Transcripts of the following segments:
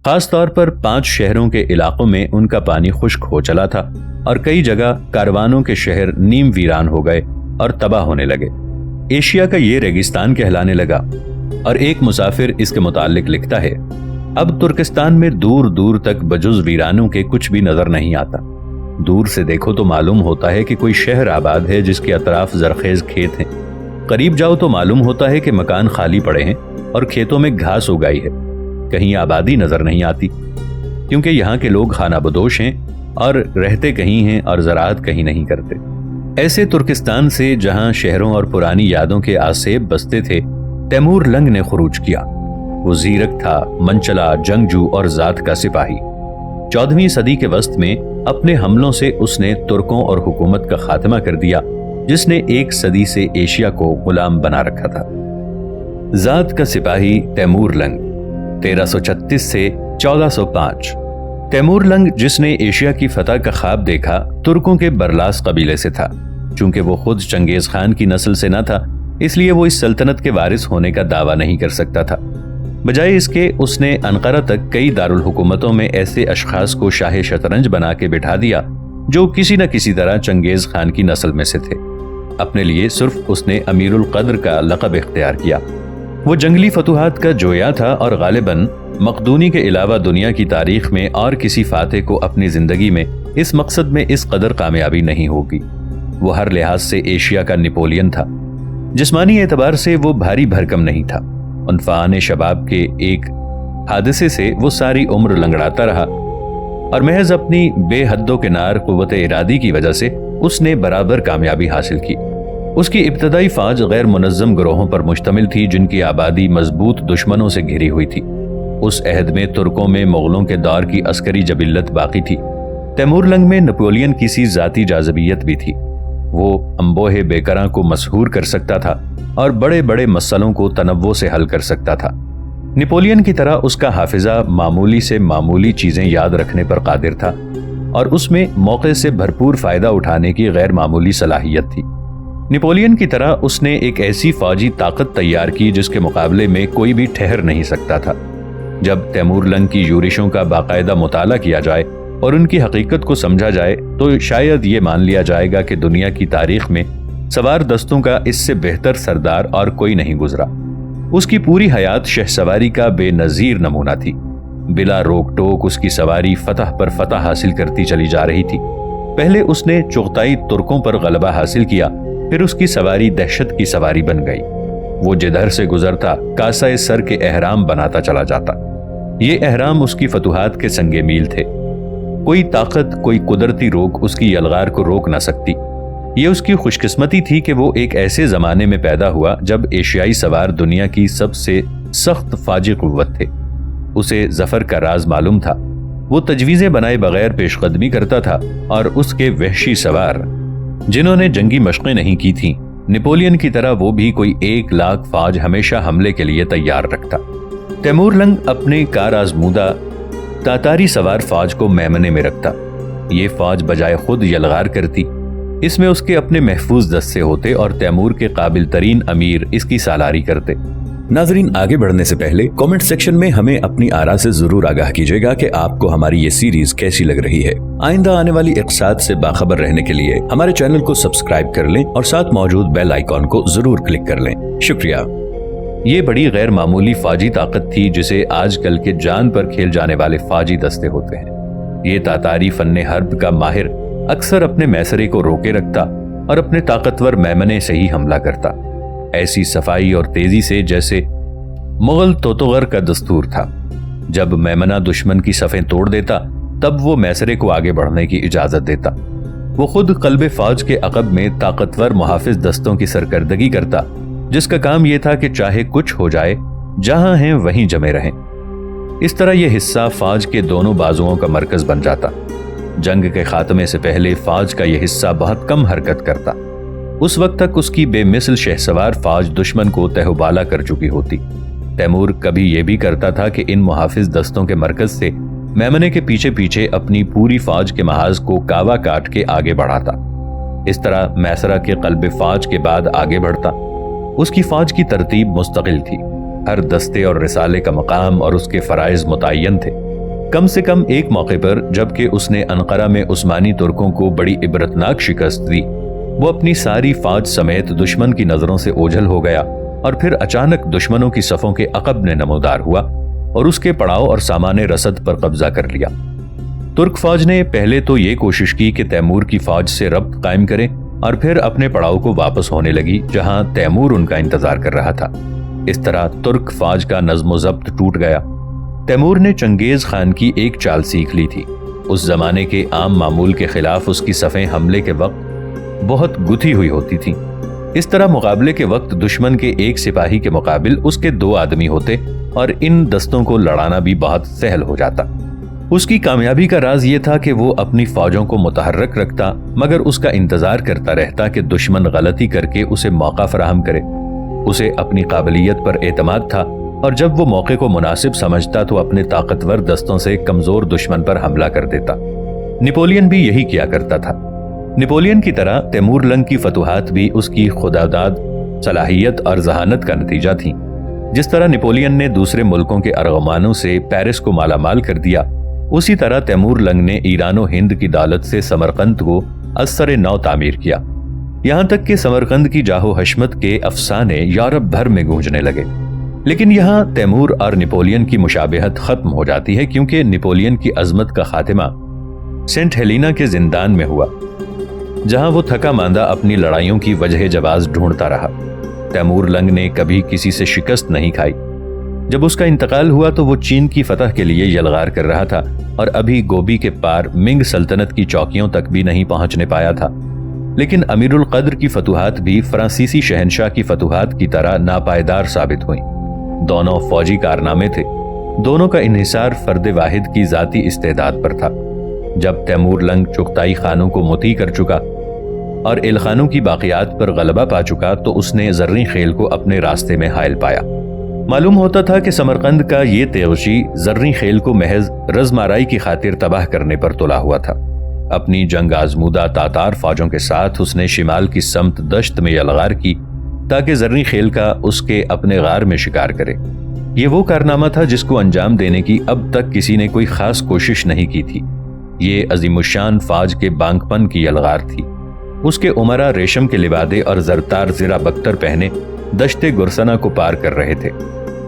خاص طور پر 5 شہروں کے علاقوں میں ان کا پانی خشک ہو چلا تھا اور کئی جگہ کاروانوں کے شہر نیم ویران ہو گئے اور تباہ ہونے لگے۔ ایشیا کا یہ ریگستان کہلانے لگا، اور ایک مسافر اس کے متعلق لکھتا ہے، اب ترکستان میں دور دور تک بجز ویرانوں کے کچھ بھی نظر نہیں آتا۔ دور سے دیکھو تو معلوم ہوتا ہے کہ کوئی شہر آباد ہے جس کے اطراف زرخیز کھیت ہیں، قریب جاؤ تو معلوم ہوتا ہے کہ مکان خالی پڑے ہیں اور کھیتوں میں گھاس اگائی ہے، کہیں آبادی نظر نہیں آتی، کیونکہ یہاں کے لوگ خانہ بدوش ہیں اور رہتے کہیں ہیں اور زراعت کہیں نہیں کرتے۔ ایسے ترکستان سے جہاں شہروں اور پرانی یادوں کے آسیب بستے تھے، تیمور لنگ نے خروج کیا۔ وہ زیرک تھا، منچلا، جنگجو اور ذات کا سپاہی۔ 14ویں صدی کے وسط میں اپنے حملوں سے اس نے ترکوں اور حکومت کا خاتمہ کر دیا جس نے 1 صدی سے ایشیا کو غلام بنا رکھا تھا۔ ذات کا سپاہی تیمور لنگ 1336 سے 1405۔ تیمور لنگ جس نے ایشیا کی فتح کا خواب دیکھا، ترکوں کے برلاس قبیلے سے تھا۔ چونکہ وہ خود چنگیز خان کی نسل سے نہ تھا، اس لیے وہ اس سلطنت کے وارث ہونے کا دعویٰ نہیں کر سکتا تھا۔ بجائے اس کے اس نے انقرہ تک کئی دارالحکومتوں میں ایسے اشخاص کو شاہ شطرنج بنا کے بٹھا دیا جو کسی نہ کسی طرح چنگیز خان کی نسل میں سے تھے۔ اپنے لیے صرف اس نے امیر القدر کا لقب اختیار کیا۔ وہ جنگلی فتوحات کا جویا تھا اور غالباً مقدونی کے علاوہ دنیا کی تاریخ میں اور کسی فاتح کو اپنی زندگی میں اس مقصد میں اس قدر کامیابی نہیں ہوگی۔ وہ ہر لحاظ سے ایشیا کا نپولین تھا۔ جسمانی اعتبار سے وہ بھاری بھرکم نہیں تھا۔ انفعان شباب کے ایک حادثے سے وہ ساری عمر لنگڑاتا رہا، اور محض اپنی بے حد و کنار قوت ارادی کی وجہ سے اس نے برابر کامیابی حاصل کی۔ اس کی ابتدائی فوج غیر منظم گروہوں پر مشتمل تھی جن کی آبادی مضبوط دشمنوں سے گھری ہوئی تھی۔ اس عہد میں ترکوں میں مغلوں کے دور کی عسکری جبلت باقی تھی۔ تیمور لنگ میں نپولین کی سی ذاتی جاذبیت بھی تھی۔ وہ انبوہ بیکراں کو مسحور کر سکتا تھا اور بڑے بڑے مسئلوں کو تنوع سے حل کر سکتا تھا۔ نپولین کی طرح اس کا حافظہ معمولی سے معمولی چیزیں یاد رکھنے پر قادر تھا، اور اس میں موقع سے بھرپور فائدہ اٹھانے کی غیر معمولی صلاحیت تھی۔ نپولین کی طرح اس نے ایک ایسی فوجی طاقت تیار کی جس کے مقابلے میں کوئی بھی ٹھہر نہیں سکتا تھا۔ جب تیمور لنگ کی یورشوں کا باقاعدہ مطالعہ کیا جائے اور ان کی حقیقت کو سمجھا جائے تو شاید یہ مان لیا جائے گا کہ دنیا کی تاریخ میں سوار دستوں کا اس سے بہتر سردار اور کوئی نہیں گزرا۔ اس کی پوری حیات شہ سواری کا بے نظیر نمونہ تھی۔ بلا روک ٹوک اس کی سواری فتح پر فتح حاصل کرتی چلی جا رہی تھی۔ پہلے اس نے چغتائی ترکوں پر غلبہ حاصل کیا، پھر اس کی سواری دہشت کی سواری بن گئی۔ وہ جدھر سے گزرتا کاسہ سر کے احرام بناتا چلا جاتا۔ یہ احرام اس کی فتوحات کے سنگ میل تھے۔ کوئی طاقت، کوئی قدرتی روک اس کی یلغار کو روک نہ سکتی۔ یہ اس کی خوش قسمتی تھی کہ وہ ایک ایسے زمانے میں پیدا ہوا جب ایشیائی سوار دنیا کی سب سے سخت فاجی قوت تھے۔ اسے ظفر کا راز معلوم تھا۔ وہ تجویزیں بنائے بغیر پیش قدمی کرتا تھا، اور اس کے وحشی سوار جنہوں نے جنگی مشقیں نہیں کی تھیں، نپولین کی طرح وہ بھی کوئی 1,00,000 فوج ہمیشہ حملے کے لیے تیار رکھتا۔ تیمور لنگ اپنے کار آزمودہ تاتاری سوار فوج کو میمنے میں رکھتا۔ یہ فوج بجائے خود یلغار کرتی۔ اس میں اس کے اپنے محفوظ دستے ہوتے اور تیمور کے قابل ترین امیر اس کی سالاری کرتے۔ ناظرین، آگے بڑھنے سے پہلے کامنٹ سیکشن میں ہمیں اپنی آراء سے ضرور آگاہ کیجیے گا کہ آپ کو ہماری یہ سیریز کیسی لگ رہی ہے۔ آئندہ آنے والی اقساط سے باخبر رہنے کے لیے ہمارے چینل کو سبسکرائب کر لیں اور ساتھ موجود بیل آئیکن کو ضرور کلک کر لیں۔ شکریہ۔ یہ بڑی غیر معمولی فوجی طاقت تھی جسے آج کل کے جان پر کھیل جانے والے فوجی دستے ہوتے ہیں۔ یہ تاتاری فن حرب کا ماہر اکثر اپنے میسرے کو روکے رکھتا اور اپنے طاقتور میمنے سے ہی حملہ کرتا، ایسی صفائی اور تیزی سے جیسے مغل توتوغر کا دستور تھا۔ جب میمنہ دشمن کی صفیں توڑ دیتا تب وہ میسرے کو آگے بڑھنے کی اجازت دیتا۔ وہ خود قلب فوج کے عقب میں طاقتور محافظ دستوں کی سرکردگی کرتا، جس کا کام یہ تھا کہ چاہے کچھ ہو جائے، جہاں ہیں وہیں جمے رہیں۔ اس طرح یہ حصہ فوج کے دونوں بازوؤں کا مرکز بن جاتا۔ جنگ کے خاتمے سے پہلے فوج کا یہ حصہ بہت کم حرکت کرتا۔ اس وقت تک اس کی بے مثل شہسوار فوج دشمن کو تہ و بالا کر چکی ہوتی۔ تیمور کبھی یہ بھی کرتا تھا کہ ان محافظ دستوں کے مرکز سے میمنے کے پیچھے پیچھے اپنی پوری فوج کے محاذ کو کاوا کاٹ کے آگے بڑھاتا۔ اس طرح میسرہ کے قلب فوج کے بعد آگے بڑھتا۔ اس کی فوج کی ترتیب مستقل تھی۔ ہر دستے اور رسالے کا مقام اور اس کے فرائض متعین تھے۔ کم سے کم ایک موقع پر جبکہ اس نے انقرہ میں عثمانی ترکوں کو بڑی عبرتناک شکست دی، وہ اپنی ساری فوج سمیت دشمن کی نظروں سے اوجھل ہو گیا اور پھر اچانک دشمنوں کی صفوں کے عقب میں نمودار ہوا اور اس کے پڑاؤ اور سامان رسد پر قبضہ کر لیا۔ ترک فوج نے پہلے تو یہ کوشش کی کہ تیمور کی فوج سے ربط قائم کرے اور پھر اپنے پڑاؤ کو واپس ہونے لگی جہاں تیمور ان کا انتظار کر رہا تھا۔ اس طرح ترک فوج کا نظم و ضبط ٹوٹ گیا۔ تیمور نے چنگیز خان کی ایک چال سیکھ لی تھی۔ اس زمانے کے عام معمول کے خلاف اس کی صفیں حملے کے وقت بہت گتھی ہوئی ہوتی تھیں۔ اس طرح مقابلے کے وقت دشمن کے ایک سپاہی کے مقابل اس کے 2 آدمی ہوتے اور ان دستوں کو لڑانا بھی بہت سہل ہو جاتا۔ اس کی کامیابی کا راز یہ تھا کہ وہ اپنی فوجوں کو متحرک رکھتا مگر اس کا انتظار کرتا رہتا کہ دشمن غلطی کر کے اسے موقع فراہم کرے۔ اسے اپنی قابلیت پر اعتماد تھا اور جب وہ موقع کو مناسب سمجھتا تو اپنے طاقتور دستوں سے کمزور دشمن پر حملہ کر دیتا۔ نپولین بھی یہی کیا کرتا تھا۔ نپولین کی طرح تیمور لنگ کی فتوحات بھی اس کی خودداد، صلاحیت اور ذہانت کا نتیجہ تھیں۔ جس طرح نپولین نے دوسرے ملکوں کے ارغمانوں سے پیرس کو مالا مال کر دیا، اسی طرح تیمور لنگ نے ایران و ہند کی دولت سے سمرقند کو از سر نو تعمیر کیا، یہاں تک کہ سمرقند کی جاہ و حشمت کے افسانے یورپ بھر میں گونجنے لگے۔ لیکن یہاں تیمور اور نپولین کی مشابہت ختم ہو جاتی ہے کیونکہ نپولین کی عظمت کا خاتمہ سینٹ ہیلینا کے زندان میں ہوا، جہاں وہ تھکا ماندہ اپنی لڑائیوں کی وجہ جواز ڈھونڈتا رہا۔ تیمور لنگ نے کبھی کسی سے شکست نہیں کھائی۔ جب اس کا انتقال ہوا تو وہ چین کی فتح کے لیے یلغار کر رہا تھا اور ابھی گوبی کے پار منگ سلطنت کی چوکیوں تک بھی نہیں پہنچنے پایا تھا۔ لیکن امیر القدر کی فتوحات بھی فرانسیسی شہنشاہ کی فتوحات کی طرح ناپائیدار ثابت ہوئیں۔ دونوں فوجی کارنامے تھے، دونوں کا انحصار فرد واحد کی ذاتی استعداد پر تھا۔ جب تیمور لنگ چغتائی خانوں کو مطیع کر چکا اور الخانوں کی باقیات پر غلبہ پا چکا تو اس نے زریں خیل کو اپنے راستے میں حائل پایا۔ معلوم ہوتا تھا کہ سمرقند کا یہ تیغشی زریں خیل کو محض رزمارائی کی خاطر تباہ کرنے پر تلا ہوا تھا۔ اپنی جنگ آزمودہ تاتار فوجوں کے ساتھ اس نے شمال کی سمت دشت میں یلغار کی تاکہ زریں خیل کا اس کے اپنے غار میں شکار کرے۔ یہ وہ کارنامہ تھا جس کو انجام دینے کی اب تک کسی نے کوئی خاص کوشش نہیں کی تھی۔ یہ عظیم الشان فوج کے بانک پن کی یلغار تھی۔ اس کے عمرہ ریشم کے لبادے اور زرتار زرہ بختر پہنے دشت گرسنا کو پار کر رہے تھے۔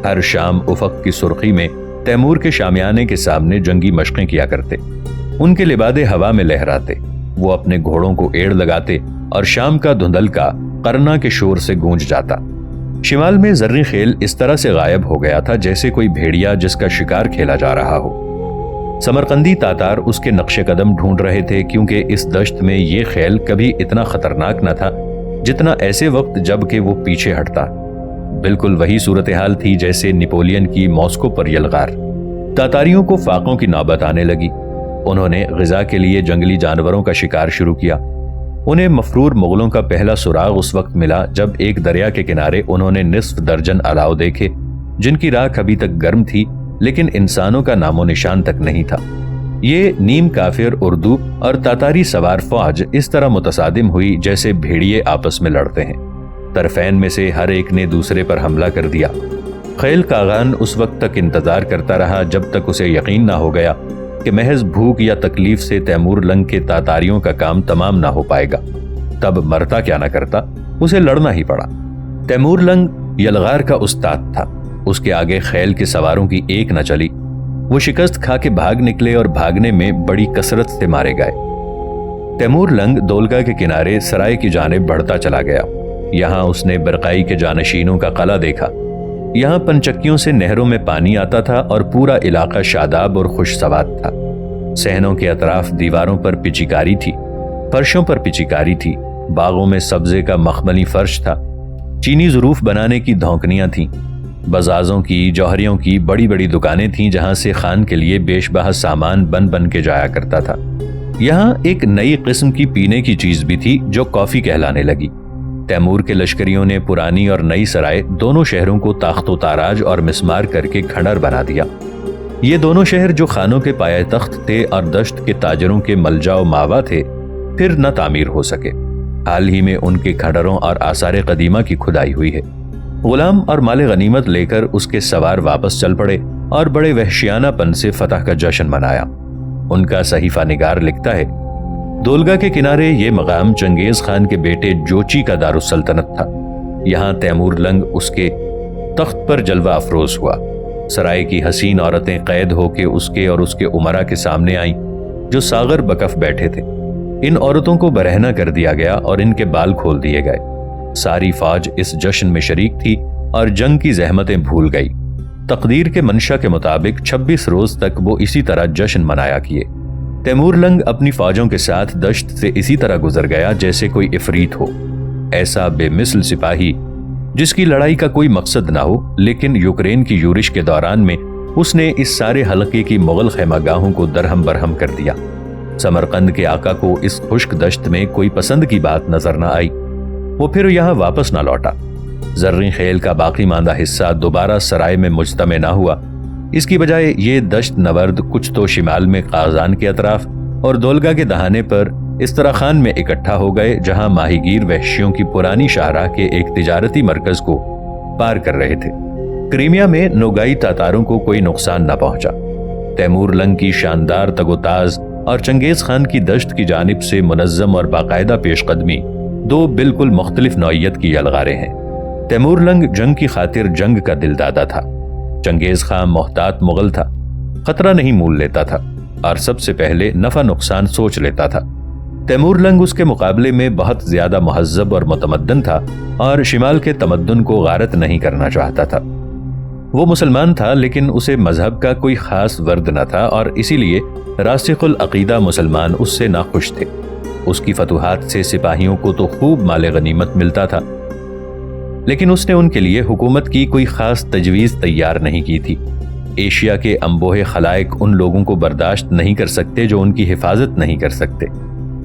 ہر شام افق کی سرخی میں تیمور کے شامیانے کے سامنے جنگی مشقیں کیا کرتے۔ ان کے لبادے ہوا میں لہراتے، وہ اپنے گھوڑوں کو ایڑ لگاتے اور شام کا دھندلکا قرنا کے شور سے گونج جاتا۔ شمال میں زریں خیل اس طرح سے غائب ہو گیا تھا جیسے کوئی بھیڑیا جس کا شکار کھیلا جا رہا ہو۔ سمرقندی تاتار اس کے نقش قدم ڈھونڈ رہے تھے کیونکہ اس دشت میں یہ خیل کبھی اتنا خطرناک نہ تھا جتنا ایسے وقت جب کہ وہ پیچھے ہٹتا۔ بالکل وہی صورتحال تھی جیسے نپولین کی ماسکو پر یلغار۔ تاتاریوں کو فاقوں کی نوبت آنے لگی۔ انہوں نے غذا کے لیے جنگلی جانوروں کا شکار شروع کیا۔ انہیں مفرور مغلوں کا پہلا سراغ اس وقت ملا جب ایک دریا کے کنارے انہوں نے نصف درجن الاؤ دیکھے جن کی راکھ ابھی تک گرم تھی لیکن انسانوں کا نام و نشان تک نہیں تھا۔ یہ نیم کافر اردو اور تاتاری سوار فوج اس طرح متصادم ہوئی جیسے بھیڑیے آپس میں لڑتے ہیں۔ طرفین میں سے ہر ایک نے دوسرے پر حملہ کر دیا۔ خیل کاغان اس وقت تک انتظار کرتا رہا جب تک اسے یقین نہ ہو گیا کہ محض بھوک یا تکلیف سے تیمور لنگ کے تاتاریوں کا کام تمام نہ ہو پائے گا۔ تب مرتا کیا نہ کرتا، اسے لڑنا ہی پڑا۔ تیمور لنگ یلغار کا استاد تھا، اس کے آگے خیل کے سواروں کی ایک نہ چلی۔ وہ شکست کھا کے بھاگ نکلے اور بھاگنے میں بڑی کثرت سے مارے گئے۔ تیمور لنگ دولگا کے کنارے سرائے کی جانب بڑھتا چلا گیا۔ یہاں اس نے برقائی کے جانشینوں کا قلعہ دیکھا۔ یہاں پنچکیوں سے نہروں میں پانی آتا تھا اور پورا علاقہ شاداب اور خوش سواد تھا۔ صحنوں کے اطراف دیواروں پر پچیکاری تھی، فرشوں پر پچیکاری تھی، باغوں میں سبزے کا مخملی فرش تھا، چینی ظروف بنانے کی دھونکنیاں تھیں، بزازوں کی، جوہریوں کی بڑی بڑی دکانیں تھیں جہاں سے خان کے لیے بیش بہا سامان بن بن کے جایا کرتا تھا۔ یہاں ایک نئی قسم کی پینے کی چیز بھی تھی جو کافی کہلانے لگی۔ تیمور کے لشکریوں نے پرانی اور نئی سرائے دونوں شہروں کو تاخت و تاراج اور مسمار کر کے کھنڈر بنا دیا۔ یہ دونوں شہر جو خانوں کے پایہ تخت تھے اور دشت کے تاجروں کے ملجا و ماوا تھے، پھر نہ تعمیر ہو سکے۔ حال ہی میں ان کے کھنڈروں اور آثار قدیمہ کی کھدائی ہوئی ہے۔ غلام اور مال غنیمت لے کر اس کے سوار واپس چل پڑے اور بڑے وحشیانہ پن سے فتح کا جشن منایا۔ ان کا صحیفہ نگار لکھتا ہے، دولگا کے کنارے یہ مقام چنگیز خان کے بیٹے جوچی کا دارالسلطنت تھا۔ یہاں تیمور لنگ اس کے تخت پر جلوہ افروز ہوا۔ سرائے کی حسین عورتیں قید ہو کے اس کے اور اس کے امراء کے سامنے آئیں جو ساغر بکف بیٹھے تھے۔ ان عورتوں کو برہنہ کر دیا گیا اور ان کے بال کھول دیے گئے۔ ساری فوج اس جشن میں شریک تھی اور جنگ کی زحمتیں بھول گئی۔ تقدیر کے منشا کے مطابق 26 روز تک وہ اسی طرح جشن منایا کیے۔ تیمور لنگ اپنی فوجوں کے ساتھ دشت سے اسی طرح گزر گیا جیسے کوئی عفریت ہو، ایسا بے مثل سپاہی جس کی لڑائی کا کوئی مقصد نہ ہو، لیکن یوکرین کی یورش کے دوران میں اس نے اس سارے حلقے کی مغل خیمہ گاہوں کو درہم برہم کر دیا۔ سمرقند کے آقا کو اس خشک دشت میں کوئی پسند کی بات نظر نہ آئی، وہ پھر یہاں واپس نہ لوٹا۔ زرین خیل کا باقی ماندہ حصہ دوبارہ سرائے میں مجتمع نہ ہوا، اس کی بجائے یہ دشت نورد کچھ تو شمال میں قازان کے اطراف اور دولگا کے دہانے پر استراخان میں اکٹھا ہو گئے، جہاں ماہی گیر وحشیوں کی پرانی شاہراہ کے ایک تجارتی مرکز کو پار کر رہے تھے۔ کریمیا میں نوگائی تاتاروں کو کوئی نقصان نہ پہنچا۔ تیمور لنگ کی شاندار تگوتاز اور چنگیز خان کی دشت کی جانب سے منظم اور باقاعدہ پیش قدمی دو بالکل مختلف نوعیت کی یلغاریں ہیں۔ تیمور لنگ جنگ کی خاطر جنگ کا دل دادا تھا، چنگیز خان محتاط مغل تھا، خطرہ نہیں مول لیتا تھا اور سب سے پہلے نفع نقصان سوچ لیتا تھا۔ تیمور لنگ اس کے مقابلے میں بہت زیادہ مہذب اور متمدن تھا اور شمال کے تمدن کو غارت نہیں کرنا چاہتا تھا۔ وہ مسلمان تھا لیکن اسے مذہب کا کوئی خاص ورد نہ تھا اور اسی لیے راسخ العقیدہ مسلمان اس سے ناخوش تھے۔ اس کی فتوحات سے سپاہیوں کو تو خوب مال غنیمت ملتا تھا، لیکن اس نے ان کے لیے حکومت کی کوئی خاص تجویز تیار نہیں کی تھی۔ ایشیا کے انبوہ خلائق ان لوگوں کو برداشت نہیں کر سکتے جو ان کی حفاظت نہیں کر سکتے۔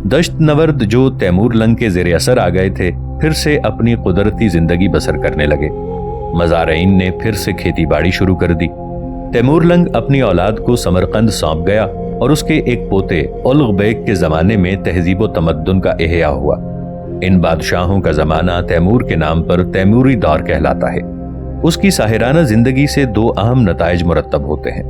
دشت نورد جو تیمور لنگ کے زیر اثر آ گئے تھے پھر سے اپنی قدرتی زندگی بسر کرنے لگے۔ مزارعین نے پھر سے کھیتی باڑی شروع کر دی۔ تیمور لنگ اپنی اولاد کو سمرقند سونپ گیا اور اس کے ایک پوتے اولغ بیگ کے زمانے میں تہذیب و تمدن کا احیاء ہوا۔ ان بادشاہوں کا زمانہ تیمور کے نام پر تیموری دور کہلاتا ہے۔ اس کی ساحرانہ زندگی سے دو اہم نتائج مرتب ہوتے ہیں۔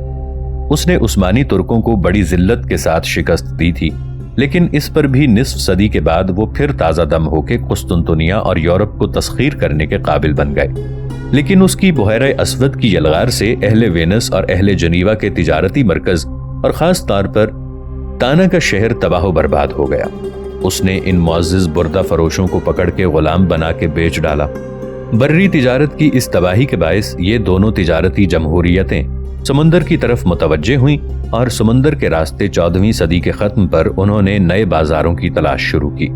اس نے عثمانی ترکوں کو بڑی ذلت کے ساتھ شکست دی تھی، لیکن اس پر بھی نصف صدی کے بعد وہ پھر تازہ دم ہو کے قسطنطنیہ اور یورپ کو تسخیر کرنے کے قابل بن گئے۔ لیکن اس کی بحیرہ اسود کی یلغار سے اہل وینس اور اہل جنیوا کے تجارتی مرکز اور خاص طور پر تانا کا شہر تباہ و برباد ہو گیا۔ اس نے ان معزز بردہ فروشوں کو پکڑ کے غلام بنا کے بیچ ڈالا۔ بری تجارت کی اس تباہی کے باعث یہ دونوں تجارتی جمہوریتیں سمندر کی طرف متوجہ ہوئیں اور سمندر کے راستے 14ویں صدی کے ختم پر انہوں نے نئے بازاروں کی تلاش شروع کی۔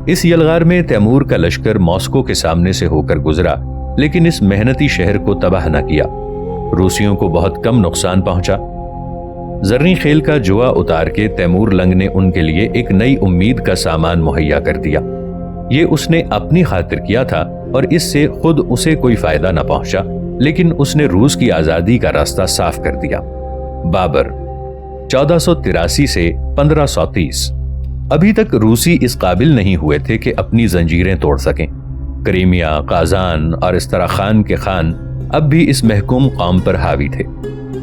اس یلغار میں تیمور کا لشکر ماسکو کے سامنے سے ہو کر گزرا، لیکن اس محنتی شہر کو تباہ نہ کیا۔ روسیوں کو بہت کم نقصان پہنچا۔ زرعی خیل کا جوا اتار کے تیمور لنگ نے ان کے لیے ایک نئی امید کا سامان مہیا کر دیا۔ یہ اس نے اپنی خاطر کیا تھا اور اس سے خود اسے کوئی فائدہ نہ پہنچا، لیکن اس نے روس کی آزادی کا راستہ صاف کر دیا۔ بابر 1483 سے 1530۔ ابھی تک روسی اس قابل نہیں ہوئے تھے کہ اپنی زنجیریں توڑ سکیں۔ کریمیا، قازان اور استراخان کے خان اب بھی اس محکوم قوم پر حاوی تھے۔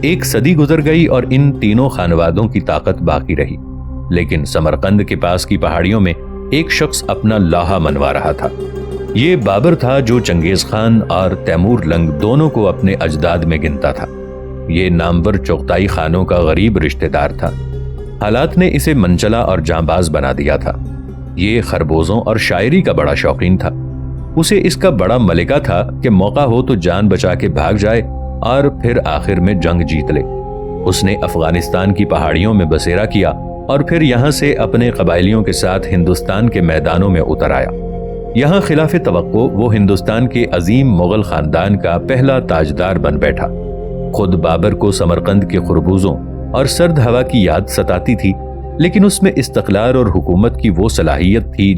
ایک صدی گزر گئی اور ان تینوں خانوادوں کی طاقت باقی رہی، لیکن سمرقند کے پاس کی پہاڑیوں میں ایک شخص اپنا لاہا منوا رہا تھا۔ یہ بابر تھا جو چنگیز خان اور تیمور لنگ دونوں کو اپنے اجداد میں گنتا تھا۔ یہ نامور چغتائی خانوں کا غریب رشتہ دار تھا۔ حالات نے اسے منچلا اور جانباز بنا دیا تھا۔ یہ خربوزوں اور شاعری کا بڑا شوقین تھا۔ اسے اس کا بڑا ملکہ تھا کہ موقع ہو تو جان بچا کے بھاگ جائے اور پھر آخر میں جنگ جیت لے۔ اس نے افغانستان کی پہاڑیوں میں بسیرا کیا اور پھر یہاں سے اپنے قبائلیوں کے ساتھ ہندوستان کے میدانوں میں اتر آیا۔ یہاں خلاف توقع وہ ہندوستان کے عظیم مغل خاندان کا پہلا تاجدار بن بیٹھا۔ خود بابر کو سمرقند کے خربوزوں اور سرد ہوا کی یاد ستاتی تھی، لیکن اس میں استقلال اور حکومت کی وہ صلاحیت تھی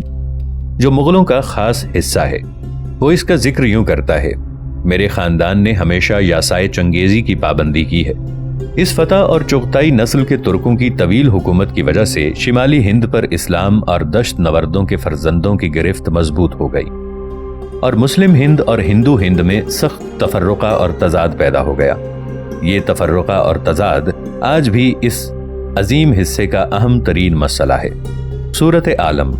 جو مغلوں کا خاص حصہ ہے۔ وہ اس کا ذکر یوں کرتا ہے: میرے خاندان نے ہمیشہ یاسائے چنگیزی کی پابندی کی ہے۔ اس فتح اور چغتائی نسل کے ترکوں کی طویل حکومت کی وجہ سے شمالی ہند پر اسلام اور دشت نوردوں کے فرزندوں کی گرفت مضبوط ہو گئی اور مسلم ہند اور ہندو ہند میں سخت تفرقہ اور تضاد پیدا ہو گیا۔ یہ تفرقہ اور تضاد آج بھی اس عظیم حصے کا اہم ترین مسئلہ ہے۔ صورت عالم۔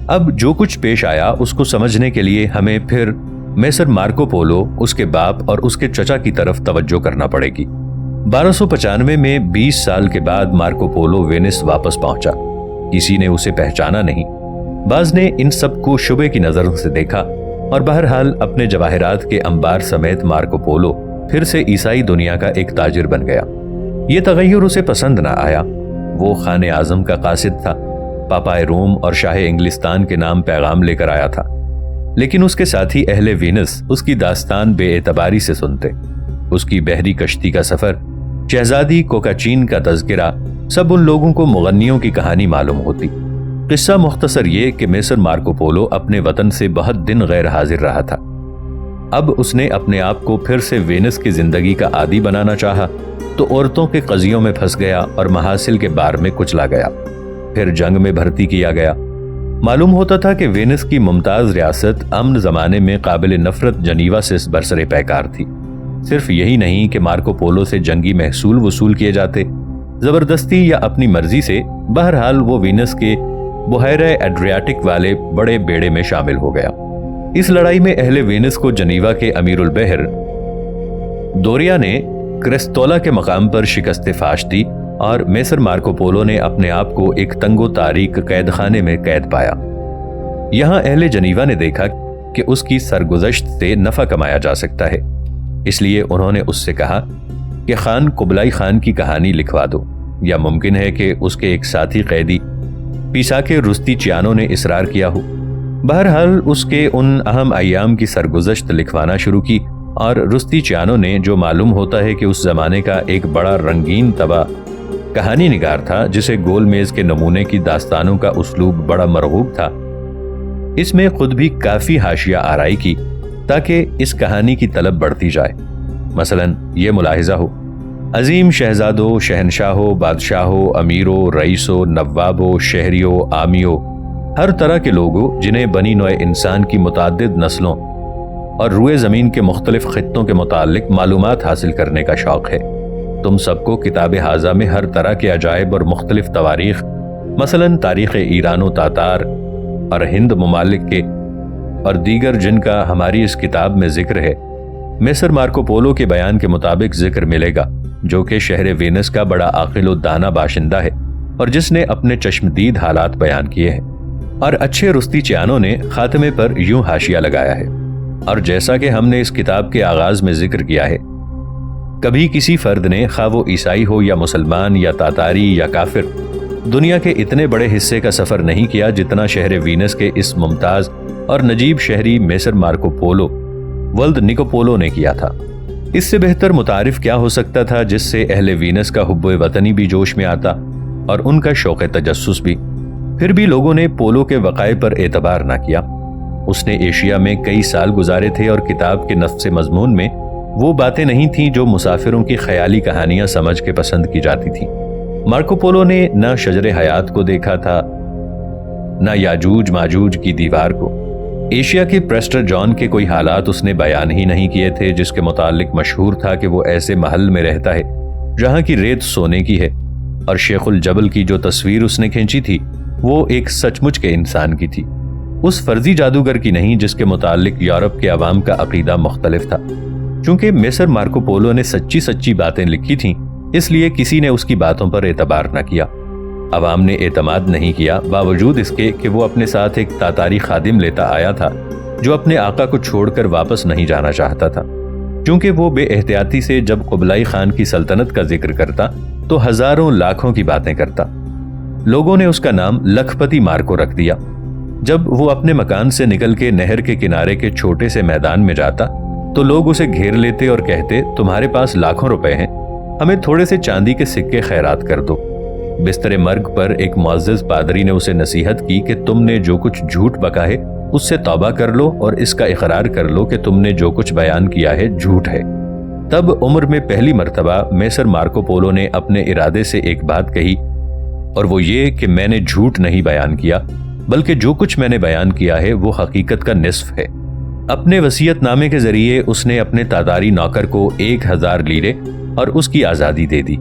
اب جو کچھ پیش آیا اس کو سمجھنے کے لیے ہمیں پھر میسر مارکو پولو، اس کے باپ اور اس کے چچا کی طرف توجہ کرنا پڑے گی۔ 1295 میں 20 سال کے بعد مارکو پولو وینس واپس پہنچا۔ کسی نے اسے پہچانا نہیں۔ بعض نے ان سب کو شبے کی نظر سے دیکھا، اور بہرحال اپنے جواہرات کے انبار سمیت مارکو پولو پھر سے عیسائی دنیا کا ایک تاجر بن گیا۔ یہ تغیر اسے پسند نہ آیا۔ وہ خان اعظم کا قاصد تھا، پاپائے روم اور شاہ انگلستان کے نام پیغام لے کر آیا تھا، لیکن اس کے ساتھی اہل وینس اس کی داستان بے اعتباری سے سنتے۔ اس کی بحری کشتی کا سفر، شہزادی کوکاچین کا تذکرہ، سب ان لوگوں کو مغنیوں کی کہانی معلوم ہوتی۔ قصہ مختصر یہ کہ میسر مارکو پولو اپنے وطن سے بہت دن غیر حاضر رہا تھا۔ اب اس نے اپنے آپ کو پھر سے وینس کی زندگی کا عادی بنانا چاہا تو عورتوں کے قضیوں میں پھنس گیا اور محاصل کے بار میں کچلا گیا۔ پھر جنگ میں بھرتی کیا گیا۔ معلوم ہوتا تھا کہ وینس کی ممتاز ریاست امن زمانے میں قابل نفرت جنیوا سے برسر پیکار تھی۔ صرف یہی نہیں کہ مارکو پولو سے جنگی محصول وصول کیے جاتے، زبردستی یا اپنی مرضی سے، بہرحال وہ وینس کے بحیرہ ایڈریاٹک والے بڑے بیڑے میں شامل ہو گیا۔ اس لڑائی میں اہل وینس کو جنیوا کے امیر البحر دوریا نے کریستولا کے مقام پر شکست فاش دی، اور میسر مارکو پولو نے اپنے آپ کو ایک تنگ و تاریک قید خانے میں قید پایا۔ یہاں اہل جنیوا نے دیکھا کہ اس کی سرگزشت سے نفع کمایا جا سکتا ہے، اس لیے انہوں نے اس سے کہا کہ خان قبلائی خان کی کہانی لکھوا دو، یا ممکن ہے کہ اس کے ایک ساتھی قیدی پیساکے رستی چیانو نے اصرار کیا ہو۔ بہرحال اس کے ان اہم ایام کی سرگزشت لکھوانا شروع کی، اور رستی چیانو نے، جو معلوم ہوتا ہے کہ اس زمانے کا ایک بڑا رنگین طبع کہانی نگار تھا جسے گول میز کے نمونے کی داستانوں کا اسلوب بڑا مرغوب تھا، اس میں خود بھی کافی حاشیہ آرائی کی تاکہ اس کہانی کی طلب بڑھتی جائے۔ مثلا یہ ملاحظہ ہو، عظیم شہزادوں، شہنشاہوں، بادشاہوں، امیروں، رئیسوں، نوابوں، شہریوں، عامیوں، ہر طرح کے لوگوں جنہیں بنی نوع انسان کی متعدد نسلوں اور روئے زمین کے مختلف خطوں کے متعلق معلومات حاصل کرنے کا شوق ہے، تم سب کو کتاب حاضہ میں ہر طرح کے عجائب اور مختلف تواریخ، مثلا تاریخ ایران و تاتار اور ہند ممالک کے اور دیگر جن کا ہماری اس کتاب میں ذکر ہے، میسر مارکو پولو کے بیان کے مطابق ذکر ملے گا، جو کہ شہر وینس کا بڑا عاقل و دانا باشندہ ہے اور جس نے اپنے چشمدید حالات بیان کیے ہیں۔ اور اچھے رستی چیانو نے خاتمے پر یوں حاشیہ لگایا ہے، اور جیسا کہ ہم نے اس کتاب کے آغاز میں ذکر کیا ہے، کبھی کسی فرد نے، خواہ وہ عیسائی ہو یا مسلمان یا تاتاری یا کافر، دنیا کے اتنے بڑے حصے کا سفر نہیں کیا جتنا شہر وینس کے اس ممتاز اور نجیب شہری میسر مارکو پولو ولد نیکوپولو نے کیا تھا۔ اس سے بہتر متعارف کیا ہو سکتا تھا جس سے اہل وینس کا حب وطنی بھی جوش میں آتا اور ان کا شوق تجسس بھی۔ پھر بھی لوگوں نے پولو کے وقائع پر اعتبار نہ کیا۔ اس نے ایشیا میں کئی سال گزارے تھے اور کتاب کے نفس مضمون میں وہ باتیں نہیں تھیں جو مسافروں کی خیالی کہانیاں سمجھ کے پسند کی جاتی تھیں۔ مارکو پولو نے نہ شجر حیات کو دیکھا تھا، نہ یاجوج ماجوج کی دیوار کو۔ ایشیا کے پریسٹر جان کے کوئی حالات اس نے بیان ہی نہیں کیے تھے، جس کے متعلق مشہور تھا کہ وہ ایسے محل میں رہتا ہے جہاں کی ریت سونے کی ہے، اور شیخ الجبل کی جو تصویر اس نے کھینچی تھی وہ ایک سچ مچ کے انسان کی تھی، اس فرضی جادوگر کی نہیں جس کے متعلق یورپ کے عوام کا عقیدہ مختلف تھا۔ چونکہ میسر مارکو پولو نے سچی سچی باتیں لکھی تھیں، اس لیے کسی نے اس کی باتوں پر اعتبار نہ کیا۔ عوام نے اعتماد نہیں کیا، باوجود اس کے کہ وہ اپنے ساتھ ایک تاتاری خادم لیتا آیا تھا جو اپنے آقا کو چھوڑ کر واپس نہیں جانا چاہتا تھا۔ چونکہ وہ بے احتیاطی سے جب قبلائی خان کی سلطنت کا ذکر کرتا تو ہزاروں لاکھوں کی باتیں کرتا۔ لوگوں نے اس کا نام لکھپتی مارکو رکھ دیا۔ جب وہ اپنے مکان سے نکل کے نہر کے کنارے کے چھوٹے سے میدان میں جاتا تو لوگ اسے گھیر لیتے اور کہتے، تمہارے پاس لاکھوں روپے ہیں، ہمیں تھوڑے سے چاندی کے سکے خیرات کر دو۔ بستر مرگ پر ایک معزز پادری نے اسے نصیحت کی کہ تم نے جو کچھ جھوٹ بکا ہے اس سے توبہ کر لو اور اس کا اقرار کر لو کہ تم نے جو کچھ بیان کیا ہے جھوٹ ہے۔ تب عمر میں پہلی مرتبہ میسر مارکو پولو نے اپنے ارادے سے ایک بات کہی، اور وہ یہ کہ میں نے جھوٹ نہیں بیان کیا، بلکہ جو کچھ میں نے بیان کیا ہے وہ حقیقت کا نصف ہے۔ اپنے وصیت نامے کے ذریعے اس نے اپنے تاتاری نوکر کو 1000 لیرے اور اس کی آزادی دے دی۔